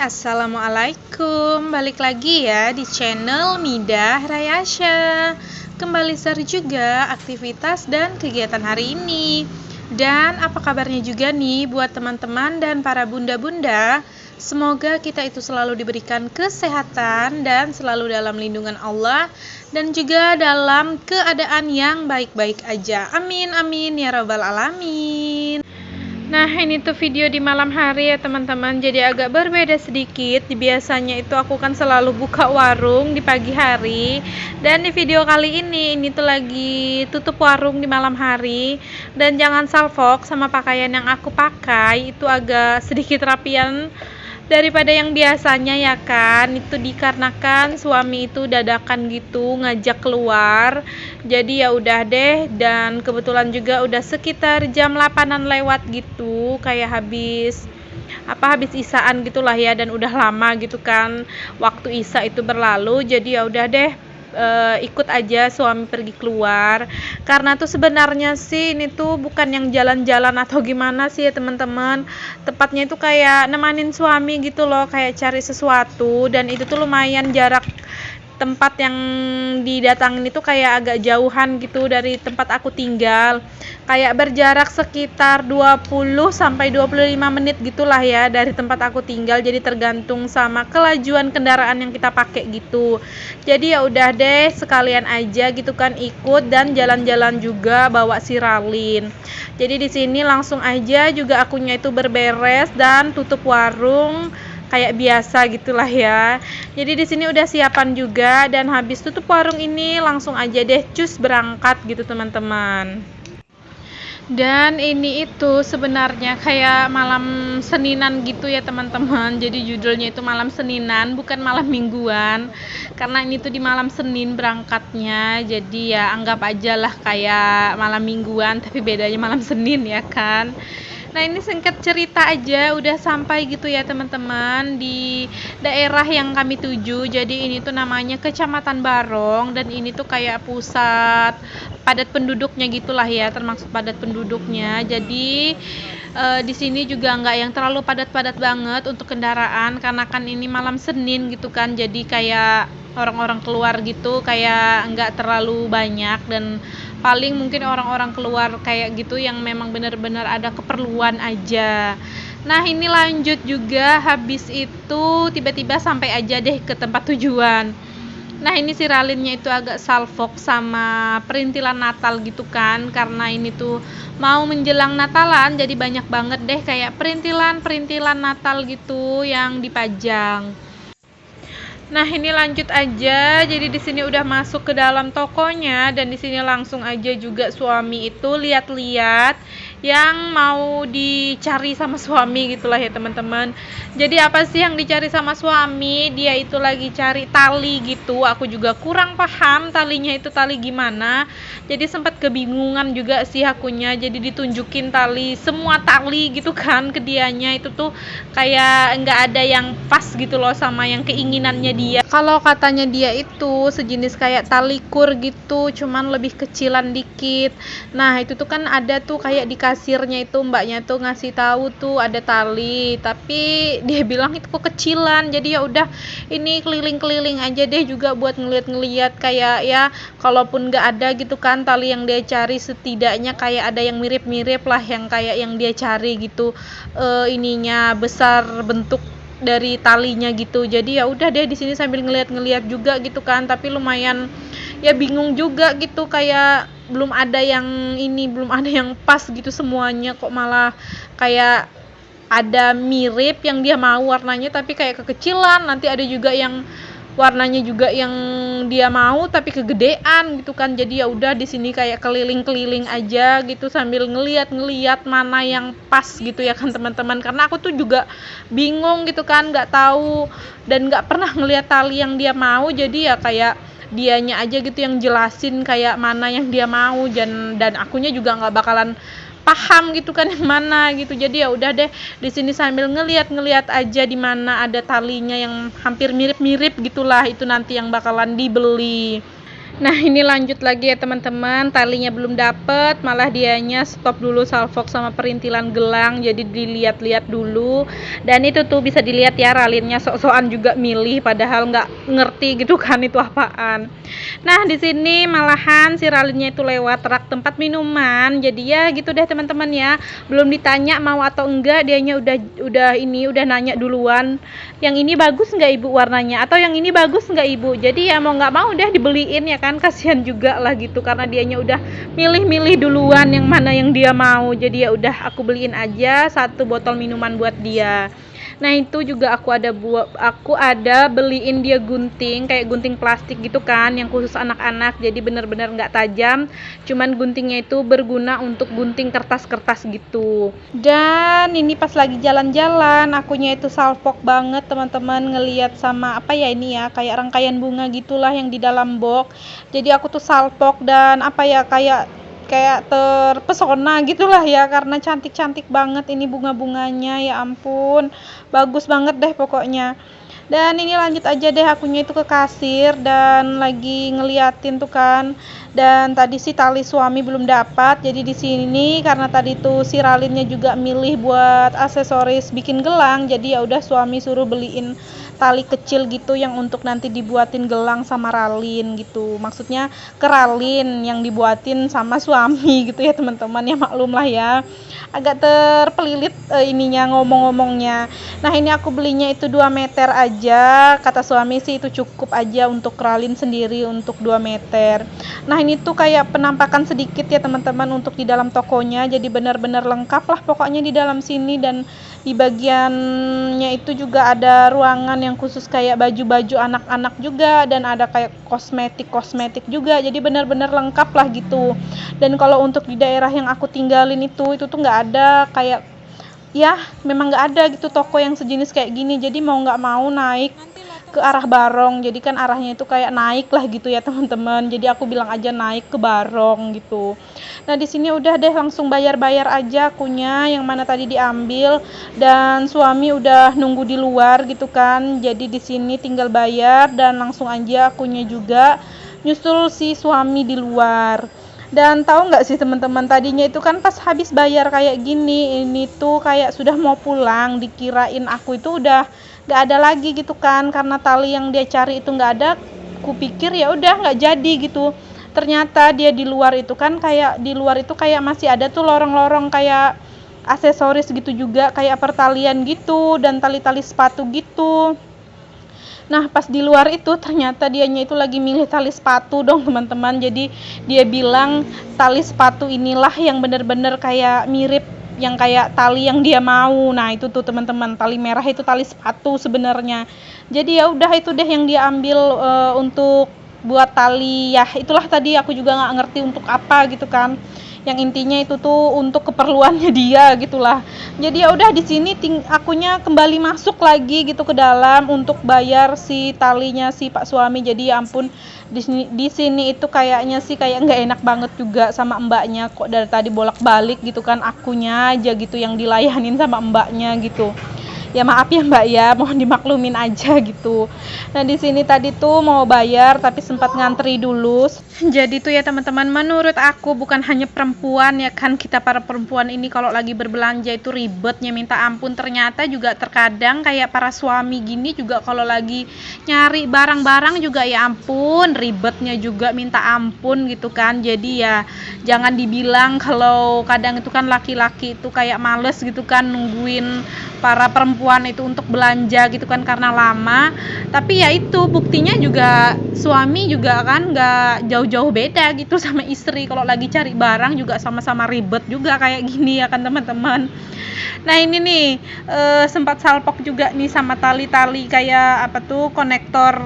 Assalamualaikum. Balik lagi ya di channel Midah Rayasya. Kembali share juga aktivitas dan kegiatan hari ini. Dan apa kabarnya juga nih buat teman-teman dan para bunda-bunda. Semoga kita itu selalu diberikan kesehatan dan selalu dalam lindungan Allah dan juga dalam keadaan yang baik-baik aja. Amin amin ya rabbal alamin. Nah, ini tuh video di malam hari ya teman-teman. Jadi agak berbeda sedikit. Biasanya itu aku kan selalu buka warung di pagi hari. Dan di video kali ini tuh lagi tutup warung di malam hari. Dan jangan salfok sama pakaian yang aku pakai, itu agak sedikit rapian daripada yang biasanya ya kan. Itu dikarenakan suami itu dadakan gitu ngajak keluar, jadi ya udah deh. Dan kebetulan juga udah sekitar jam 8-an lewat gitu, kayak habis isaan gitulah ya, dan udah lama gitu kan waktu isya itu berlalu. Jadi ya udah deh, ikut aja suami pergi keluar. Karena tuh sebenarnya sih ini tuh bukan yang jalan-jalan atau gimana sih ya teman-teman, tepatnya itu kayak nemanin suami gitu loh, kayak cari sesuatu. Dan itu tuh lumayan jarak tempat yang didatangin itu kayak agak jauhan gitu dari tempat aku tinggal, kayak berjarak sekitar 20-25 menit gitulah ya dari tempat aku tinggal. Jadi tergantung sama kelajuan kendaraan yang kita pakai gitu. Jadi ya udah deh, sekalian aja gitu kan ikut dan jalan-jalan juga bawa si Ralin. Jadi di sini langsung aja juga akunya itu berberes dan tutup warung kayak biasa gitulah ya. Jadi di sini udah siapan juga, dan habis tutup warung ini langsung aja deh cus berangkat gitu teman-teman. Dan ini itu sebenarnya kayak malam Seninan gitu ya teman-teman. Jadi judulnya itu malam Seninan, bukan malam mingguan. Karena ini tuh di malam Senin berangkatnya. Jadi ya anggap aja lah kayak malam mingguan, tapi bedanya malam Senin ya kan. Nah, ini singkat cerita aja udah sampai gitu ya teman-teman di daerah yang kami tuju. Jadi ini tuh namanya Kecamatan Barong, dan ini tuh kayak pusat padat penduduknya gitulah ya, termasuk padat penduduknya. Jadi di sini juga nggak yang terlalu padat-padat banget untuk kendaraan, karena kan ini malam Senin gitu kan. Jadi kayak orang-orang keluar gitu, kayak nggak terlalu banyak, dan paling mungkin orang-orang keluar kayak gitu yang memang benar-benar ada keperluan aja. Nah, ini lanjut juga, habis itu tiba-tiba sampai aja deh ke tempat tujuan. Nah, ini si Ralinnya itu agak salfok sama perintilan Natal gitu kan, karena ini tuh mau menjelang Natalan, jadi banyak banget deh kayak perintilan Natal gitu yang dipajang. Nah, ini lanjut aja. Jadi di sini udah masuk ke dalam tokonya, dan di sini langsung aja juga suami itu lihat-lihat yang mau dicari sama suami gitulah ya teman-teman. Jadi apa sih yang dicari sama suami? Dia itu lagi cari tali gitu. Aku juga kurang paham talinya itu tali gimana. Jadi sempat kebingungan juga sih akunya. Jadi ditunjukin tali, semua tali gitu kan ke dianya, itu tuh kayak nggak ada yang pas gitu loh sama yang keinginannya dia. Kalau katanya dia itu sejenis kayak tali kur gitu, cuman lebih kecilan dikit. Nah, itu tuh kan ada tuh kayak di kasirnya itu mbaknya tuh ngasih tahu tuh ada tali, tapi dia bilang itu kok kecilan. Jadi ya udah, ini keliling-keliling aja deh juga buat ngeliat-ngeliat kayak ya, kalaupun nggak ada gitu kan tali yang dia cari, setidaknya kayak ada yang mirip-mirip lah yang kayak yang dia cari gitu, ininya besar bentuk dari talinya gitu. Jadi ya udah deh di sini sambil ngeliat-ngeliat juga gitu kan, tapi lumayan ya bingung juga gitu, kayak belum ada yang pas gitu semuanya, kok malah kayak ada mirip yang dia mau warnanya tapi kayak kekecilan, nanti ada juga yang warnanya juga yang dia mau tapi kegedean gitu kan. Jadi ya udah di sini kayak keliling-keliling aja gitu sambil ngeliat mana yang pas gitu ya kan teman-teman, karena aku tuh juga bingung gitu kan, nggak tahu dan nggak pernah ngeliat tali yang dia mau. Jadi ya kayak dianya aja gitu yang jelasin kayak mana yang dia mau, dan akunya juga nggak bakalan paham gitu kan yang mana gitu. Jadi ya udah deh di sini sambil ngeliat aja di mana ada talinya yang hampir mirip-mirip gitulah, itu nanti yang bakalan dibeli. Nah, ini lanjut lagi ya teman-teman, talinya belum dapet, malah dianya stop dulu salfok sama perintilan gelang, jadi dilihat-lihat dulu. Dan itu tuh bisa dilihat ya, ralinnya sok-sokan juga milih, padahal nggak ngerti gitu kan itu apaan. Nah, di sini malahan si ralinnya itu lewat rak tempat minuman, jadi ya gitu deh teman-teman ya, belum ditanya mau atau enggak, dianya udah nanya duluan, yang ini bagus nggak ibu warnanya, atau yang ini bagus nggak ibu. Jadi ya mau nggak mau udah dibeliin ya kan, kasihan juga lah gitu, karena dianya udah milih-milih duluan yang mana yang dia mau. Jadi ya udah aku beliin aja satu botol minuman buat dia. Nah, itu juga aku ada beliin dia gunting, kayak gunting plastik gitu kan, yang khusus anak-anak, jadi bener-bener nggak tajam, cuman guntingnya itu berguna untuk gunting kertas-kertas gitu. Dan ini pas lagi jalan-jalan, akunya itu salfok banget teman-teman, ngelihat sama apa ya ini ya, kayak rangkaian bunga gitulah yang di dalam box. Jadi aku tuh salfok dan apa ya, kayak terpesona gitulah ya, karena cantik-cantik banget ini bunga-bunganya, ya ampun, bagus banget deh pokoknya. Dan ini lanjut aja deh, akunya itu ke kasir dan lagi ngeliatin tuh kan. Dan tadi si tali suami belum dapat, jadi di sini karena tadi tuh si ralinnya juga milih buat aksesoris bikin gelang, jadi ya udah suami suruh beliin tali kecil gitu yang untuk nanti dibuatin gelang sama ralin gitu, maksudnya keralin yang dibuatin sama suami gitu ya teman-teman, ya maklum lah ya, agak terpelilit ininya ngomong-ngomongnya. Nah, ini aku belinya itu 2 meter aja, kata suami sih itu cukup aja untuk keralin sendiri untuk 2 meter. Nah, ini tuh kayak penampakan sedikit ya teman-teman untuk di dalam tokonya, jadi benar-benar lengkap lah pokoknya di dalam sini. Dan di bagiannya itu juga ada ruangan yang khusus kayak baju-baju anak-anak juga, dan ada kayak kosmetik juga, jadi benar-benar lengkap lah gitu. Dan kalau untuk di daerah yang aku tinggalin itu tuh nggak ada, kayak ya memang nggak ada gitu toko yang sejenis kayak gini, jadi mau nggak mau naik ke arah Barong, jadi kan arahnya itu kayak naik lah gitu ya teman-teman, jadi aku bilang aja naik ke Barong gitu. Nah, di sini udah deh langsung bayar aja akunya yang mana tadi diambil, dan suami udah nunggu di luar gitu kan, jadi di sini tinggal bayar dan langsung aja akunya juga nyusul si suami di luar. Dan tahu nggak sih teman-teman, tadinya itu kan pas habis bayar kayak gini, ini tuh kayak sudah mau pulang, dikirain aku itu udah nggak ada lagi gitu kan, karena tali yang dia cari itu nggak ada. Kupikir ya udah nggak jadi gitu, ternyata dia di luar itu kan, kayak di luar itu kayak masih ada tuh lorong-lorong kayak aksesoris gitu juga, kayak pertalian gitu dan tali-tali sepatu gitu. Nah, pas di luar itu ternyata dianya itu lagi milih tali sepatu dong teman-teman. Jadi dia bilang tali sepatu inilah yang benar-benar kayak mirip yang kayak tali yang dia mau. Nah, itu tuh teman-teman, tali merah itu tali sepatu sebenarnya. Jadi ya udah itu deh yang dia ambil untuk buat tali. Ya, itulah tadi aku juga nggak ngerti untuk apa gitu kan. Yang intinya itu tuh untuk keperluannya dia gitulah. Jadi ya udah di sini akunya kembali masuk lagi gitu ke dalam untuk bayar si talinya si Pak suami. Jadi ya ampun, di sini itu kayaknya sih kayak nggak enak banget juga sama mbaknya, kok dari tadi bolak-balik gitu kan, akunya aja gitu yang dilayanin sama mbaknya gitu. Ya maaf ya mbak ya, mohon dimaklumin aja gitu. Nah, di sini tadi tuh mau bayar tapi sempat ngantri dulu. Jadi tuh ya teman-teman, menurut aku bukan hanya perempuan ya kan, kita para perempuan ini kalau lagi berbelanja itu ribetnya minta ampun. Ternyata juga terkadang kayak para suami gini juga kalau lagi nyari barang-barang juga ya ampun ribetnya juga minta ampun gitu kan. Jadi ya jangan dibilang kalau kadang itu kan laki-laki itu kayak males gitu kan nungguin para perempuan itu untuk belanja gitu kan karena lama. Tapi ya itu buktinya juga suami juga kan nggak jauh-jauh beda gitu sama istri, kalau lagi cari barang juga sama-sama ribet juga kayak gini ya kan teman-teman. Nah, ini nih sempat salpok juga nih sama tali-tali kayak apa tuh, konektor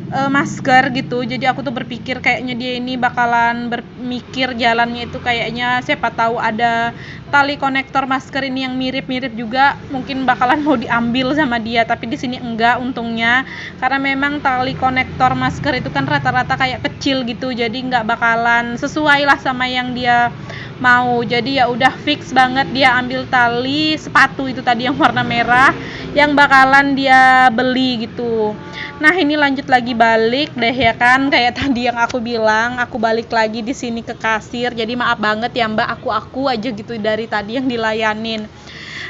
masker gitu. Jadi aku tuh berpikir kayaknya dia ini bakalan bermikir jalannya itu kayaknya siapa tahu ada tali konektor masker ini yang mirip-mirip juga, mungkin bakalan mau diambil sama dia. Tapi di sini enggak untungnya, karena memang tali konektor masker itu kan rata-rata kayak kecil gitu, jadi enggak bakalan sesuai lah sama yang dia mau. Jadi ya udah fix banget dia ambil tali sepatu itu tadi yang warna merah yang bakalan dia beli gitu. Nah, ini lanjut lagi balik deh ya kan, kayak tadi yang aku bilang, aku balik lagi di sini ke kasir. Jadi maaf banget ya Mbak, aku aja gitu dari tadi yang dilayanin.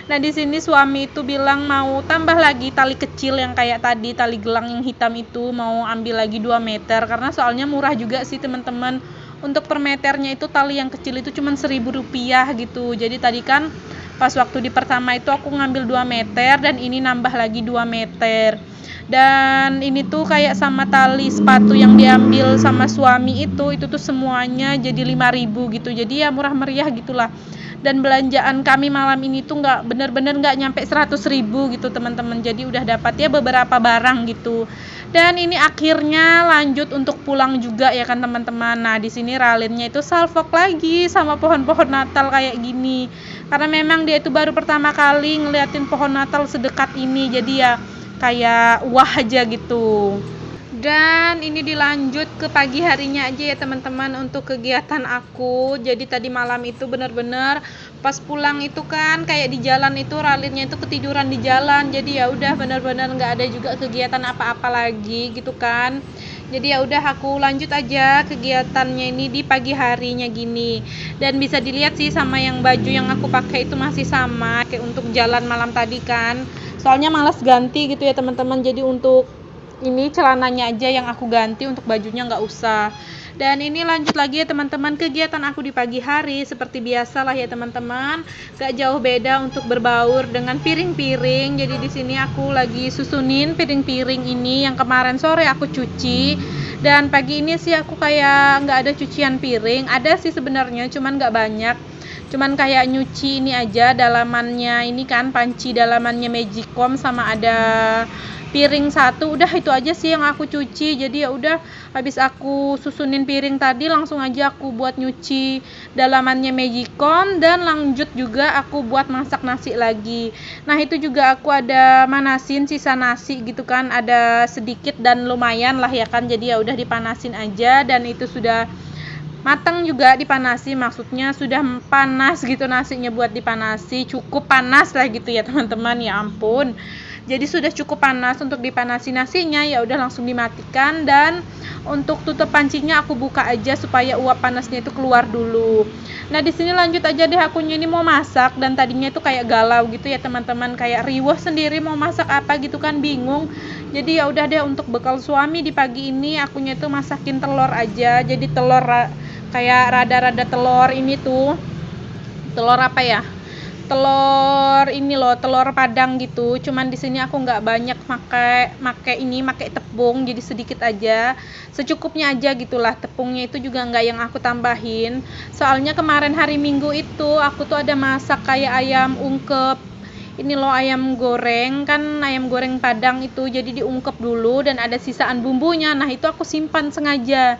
Nah di sini suami itu bilang mau tambah lagi tali kecil yang kayak tadi, tali gelang yang hitam itu, mau ambil lagi 2 meter karena soalnya murah juga sih teman-teman. Untuk per meternya itu tali yang kecil itu cuma Rp1.000 gitu. Jadi tadi kan pas waktu di pertama itu aku ngambil 2 meter dan ini nambah lagi 2 meter. Dan ini tuh kayak sama tali sepatu yang diambil sama suami itu tuh semuanya jadi 5.000 gitu. Jadi ya murah meriah gitulah. Dan belanjaan kami malam ini tuh bener-bener nggak nyampe 100.000 gitu teman-teman. Jadi udah dapat ya beberapa barang gitu. Dan ini akhirnya lanjut untuk pulang juga ya kan teman-teman. Nah di sini ralinnya itu salvok lagi sama pohon-pohon Natal kayak gini. Karena memang dia itu baru pertama kali ngeliatin pohon Natal sedekat ini. Jadi ya kayak wah aja gitu. Dan ini dilanjut ke pagi harinya aja ya teman-teman untuk kegiatan aku. Jadi tadi malam itu benar-benar pas pulang itu kan kayak di jalan itu ralinnya itu ketiduran di jalan. Jadi ya udah benar-benar nggak ada juga kegiatan apa-apa lagi gitu kan. Jadi ya udah aku lanjut aja kegiatannya ini di pagi harinya gini. Dan bisa dilihat sih sama yang baju yang aku pakai itu masih sama kayak untuk jalan malam tadi kan. Soalnya malas ganti gitu ya teman-teman. Jadi untuk ini celananya aja yang aku ganti, untuk bajunya nggak usah. Dan ini lanjut lagi ya teman-teman kegiatan aku di pagi hari seperti biasa lah ya teman-teman. Gak jauh beda untuk berbaur dengan piring-piring. Jadi di sini aku lagi susunin piring-piring ini yang kemarin sore aku cuci. Dan pagi ini sih aku kayak nggak ada cucian piring. Ada sih sebenarnya, cuman nggak banyak. Cuman kayak nyuci ini aja dalamannya ini kan panci dalamannya Magicom sama ada piring satu, udah itu aja sih yang aku cuci. Jadi ya udah habis aku susunin piring tadi langsung aja aku buat nyuci dalamannya Magicom dan lanjut juga aku buat masak nasi lagi. Nah itu juga aku ada manasin sisa nasi gitu kan, ada sedikit dan lumayan lah ya kan. Jadi ya udah dipanasin aja dan itu sudah matang juga dipanasi, maksudnya sudah panas gitu nasinya buat dipanasi, cukup panas lah gitu ya teman-teman, ya ampun. Jadi sudah cukup panas untuk dipanasi nasinya, ya udah langsung dimatikan. Dan untuk tutup pancinya aku buka aja supaya uap panasnya itu keluar dulu. Nah di sini lanjut aja deh akunya ini mau masak, dan tadinya itu kayak galau gitu ya teman-teman, kayak riweh sendiri mau masak apa gitu kan, bingung. Jadi ya udah deh untuk bekal suami di pagi ini akunya itu masakin telur aja. Jadi telur kayak rada-rada telur ini tuh, telur apa ya? Telur ini loh, telur padang gitu. Cuman di sini aku nggak banyak pakai tepung, jadi sedikit aja, secukupnya aja gitulah. Tepungnya itu juga nggak yang aku tambahin. Soalnya kemarin hari Minggu itu aku tuh ada masak kayak ayam ungkep. Ini loh ayam goreng kan, ayam goreng padang itu jadi diungkep dulu dan ada sisaan bumbunya. Nah itu aku simpan sengaja.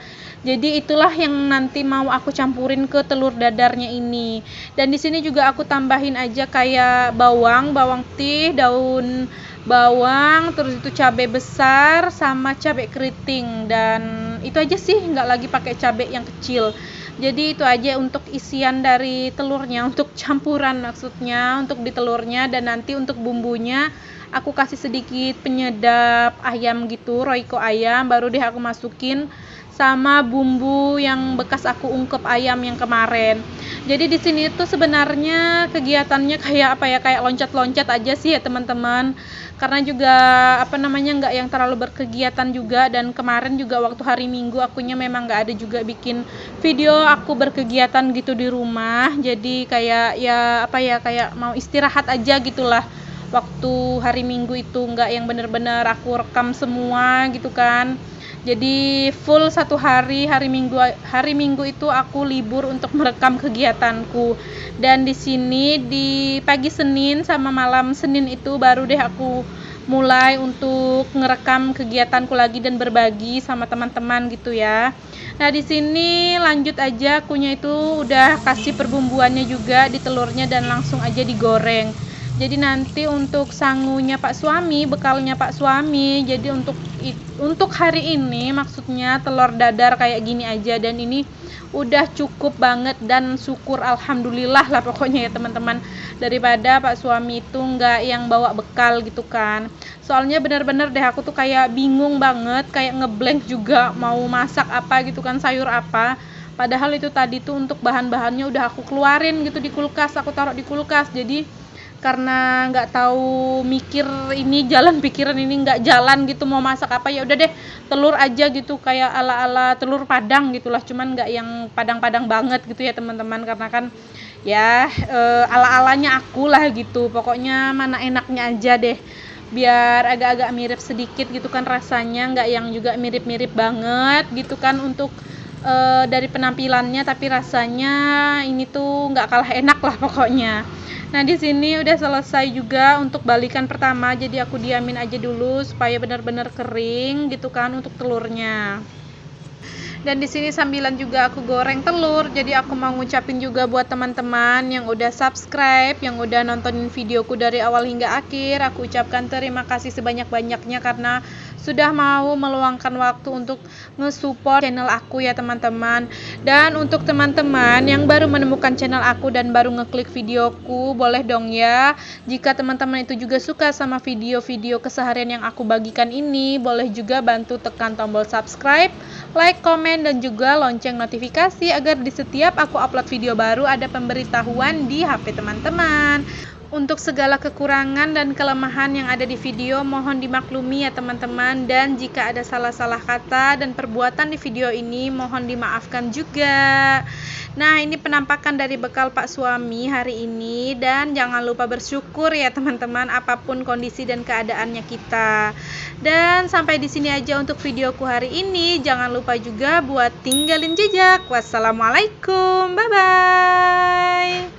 Jadi itulah yang nanti mau aku campurin ke telur dadarnya ini. Dan di sini juga aku tambahin aja kayak bawang putih, daun bawang, terus itu cabai besar sama cabai keriting. Dan itu aja sih, nggak lagi pakai cabai yang kecil. Jadi itu aja untuk isian dari telurnya, untuk campuran maksudnya, untuk di telurnya. Dan nanti untuk bumbunya aku kasih sedikit penyedap ayam gitu, Royco ayam, baru deh aku masukin sama bumbu yang bekas aku ungkep ayam yang kemarin. Jadi di sini tuh sebenarnya kegiatannya kayak apa ya, kayak loncat-loncat aja sih ya teman-teman. Karena juga nggak yang terlalu berkegiatan juga. Dan kemarin juga waktu hari Minggu akunya memang nggak ada juga bikin video aku berkegiatan gitu di rumah. Jadi kayak kayak mau istirahat aja gitulah. Waktu hari Minggu itu nggak yang bener-bener aku rekam semua gitu kan. Jadi full satu hari Minggu itu aku libur untuk merekam kegiatanku. Dan di sini di pagi Senin sama malam Senin itu baru deh aku mulai untuk ngerekam kegiatanku lagi dan berbagi sama teman-teman gitu ya. Nah di sini lanjut aja akunya itu udah kasih perbumbuannya juga di telurnya dan langsung aja digoreng. Jadi nanti untuk sangunya Pak suami, bekalnya Pak suami. Jadi untuk hari ini maksudnya telur dadar kayak gini aja, dan ini udah cukup banget dan syukur alhamdulillah lah pokoknya ya teman-teman, daripada Pak suami itu nggak yang bawa bekal gitu kan. Soalnya bener-bener deh aku tuh kayak bingung banget, kayak ngeblank juga mau masak apa gitu kan, sayur apa. Padahal itu tadi tuh untuk bahan-bahannya udah aku keluarin gitu di kulkas, aku taruh di kulkas. Jadi karena nggak tahu mikir ini jalan pikiran ini nggak jalan gitu mau masak apa, ya udah deh telur aja gitu kayak ala-ala telur Padang gitulah, cuman nggak yang Padang-Padang banget gitu ya teman-teman, karena kan ya ala-alanya aku lah gitu, pokoknya mana enaknya aja deh, biar agak-agak mirip sedikit gitu kan rasanya, nggak yang juga mirip-mirip banget gitu kan untuk dari penampilannya, tapi rasanya ini tuh nggak kalah enak lah pokoknya. Nah di sini udah selesai juga untuk balikan pertama, jadi aku diamin aja dulu supaya benar-benar kering gitu kan untuk telurnya. Dan di sini sambilan juga aku goreng telur. Jadi aku mau ngucapin juga buat teman-teman yang udah subscribe, yang udah nontonin videoku dari awal hingga akhir. Aku ucapkan terima kasih sebanyak-banyaknya karena sudah mau meluangkan waktu untuk nge-support channel aku ya teman-teman. Dan untuk teman-teman yang baru menemukan channel aku dan baru ngeklik videoku, boleh dong ya, jika teman-teman itu juga suka sama video-video keseharian yang aku bagikan ini, boleh juga bantu tekan tombol subscribe, like, komen, dan juga lonceng notifikasi agar di setiap aku upload video baru ada pemberitahuan di HP teman-teman. Untuk segala kekurangan dan kelemahan yang ada di video mohon dimaklumi ya teman-teman, dan jika ada salah-salah kata dan perbuatan di video ini mohon dimaafkan juga. Nah ini penampakan dari bekal Pak suami hari ini, dan jangan lupa bersyukur ya teman-teman apapun kondisi dan keadaannya kita. Dan sampai di sini aja untuk videoku hari ini, jangan lupa juga buat tinggalin jejak. Wassalamualaikum, bye bye.